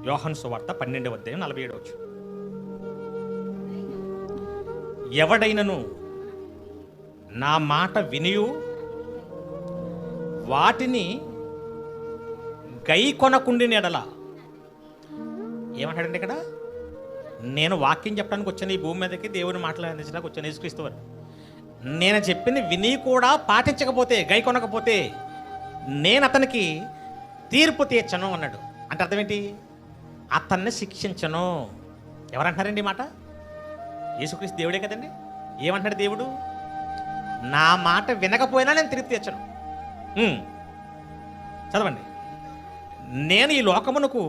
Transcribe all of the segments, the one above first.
యోహాను సువార్త 12:47. ఎవడైనను నా మాట వినియు వాటిని గైకొనకుండిన ఎడల, ఏమంటాడండి ఇక్కడ? నేను వాక్యం చెప్పడానికి వచ్చాను ఈ భూమి మీదకి, దేవుని మాటలు అందించడానికి వచ్చాను, యేసుక్రీస్తు వారు. నేను చెప్పింది విని కూడా పాటించకపోతే, గైకొనకపోతే నేను అతనికి తీర్పు తీర్చను అన్నాడు. అంటే అర్థం ఏంటి? అతన్ని శిక్షించను. ఎవరంటారండి ఈ మాట? యేసుక్రీస్తు దేవుడే కదండి. ఏమంటాడు దేవుడు? నా మాట వినకపోయినా నేను తీర్పు తీర్చను. చదవండి. నేను ఈ లోకమునకు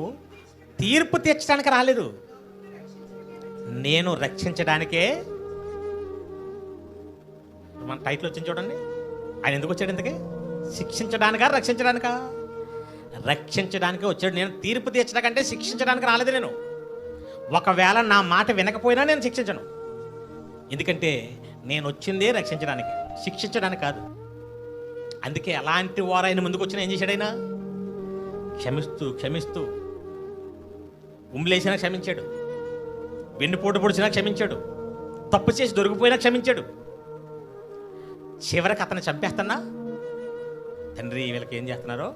తీర్పు తీర్చడానికి రాలేదు, నేను రక్షించడానికే. మన టైటిల్ వచ్చింది చూడండి. ఆయన ఎందుకు వచ్చాడు? ఇంతకీ శిక్షించడానికా రక్షించడానికా? రక్షించడానికే వచ్చాడు. నేను తీర్పు తీర్చడానికంటే శిక్షించడానికి రాలేదు. నేను ఒకవేళ నా మాట వినకపోయినా నేను శిక్షించను. ఎందుకంటే నేను వచ్చిందే రక్షించడానికి, శిక్షించడానికి కాదు. అందుకే అలాంటి వారు ఆయన ముందుకు వచ్చిన ఏం చేశాడైనా? క్షమిస్తూ క్షమిస్తూ, ఉమ్ములేసినా క్షమించాడు, వెన్నుపోటు పొడిచినా క్షమించాడు, తప్పు చేసి దొరికిపోయినా క్షమించాడు. చివరికి అతను చంపేస్తున్నా, తండ్రి వీళ్ళకి ఏం చేస్తున్నారో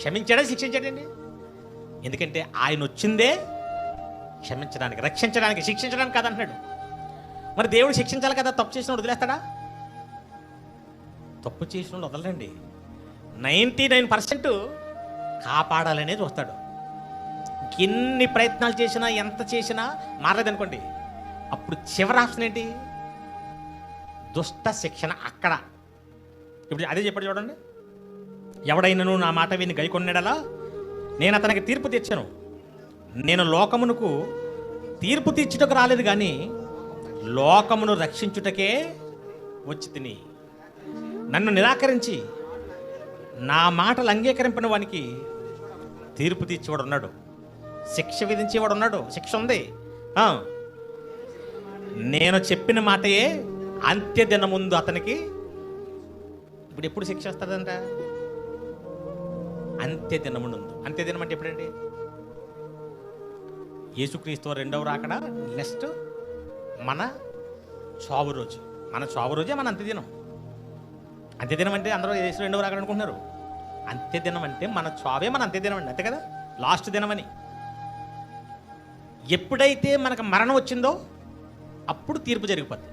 క్షమించాడా శిక్షించాడండి? ఎందుకంటే ఆయన వచ్చిందే క్షమించడానికి, రక్షించడానికి, శిక్షించడానికి కాదంటున్నాడు. మరి దేవుడు శిక్షించాలి కదా, తప్పు చేసిన వదిలేస్తాడా? తప్పు చేసిన వదలండి. 99% కాపాడాలనే చూస్తాడు. ఎన్ని ప్రయత్నాలు చేసినా, ఎంత చేసినా మారలేదనుకోండి, అప్పుడు చివరి ఆప్షన్ ఏంటి? దుష్ట శిక్షణ. అక్కడ ఇప్పుడు అదే చెప్పాడు చూడండి. ఎవడైనను నా మాట విని గైకొన్నడలా నేను అతనికి తీర్పు తీర్చను. నేను లోకమునకు తీర్పు తీర్చుటకు రాలేదు, కానీ లోకమును రక్షించుటకే వచ్చి తిని. నన్ను నిరాకరించి నా మాటలు అంగీకరింపిన వానికి తీర్పు తీర్చేవాడు ఉన్నాడు, శిక్ష విధించేవాడు ఉన్నాడు. శిక్ష ఉంది. నేను చెప్పిన మాటయే అంత్యదిన ముందు అతనికి. ఇప్పుడు ఎప్పుడు శిక్ష వస్తుందంట? అంత్యదినం ముందు. అంత్యదినం అంటే ఎప్పుడండి? యేసుక్రీస్తు రెండవ రాకడ, నెక్స్ట్ మన చావు రోజు. మన చావు రోజే మన అంత్యదినం. అంత్యదినం అంటే అందరూ యేసు రెండవ రాకడ అనుకుంటున్నారు. అంత్యదినం అంటే మన చావే మన అంత్యదినం అండి, అంతే కదా, లాస్ట్ దినం అని. ఎప్పుడైతే మనకు మరణం వచ్చిందో అప్పుడు తీర్పు జరిగిపోద్ది.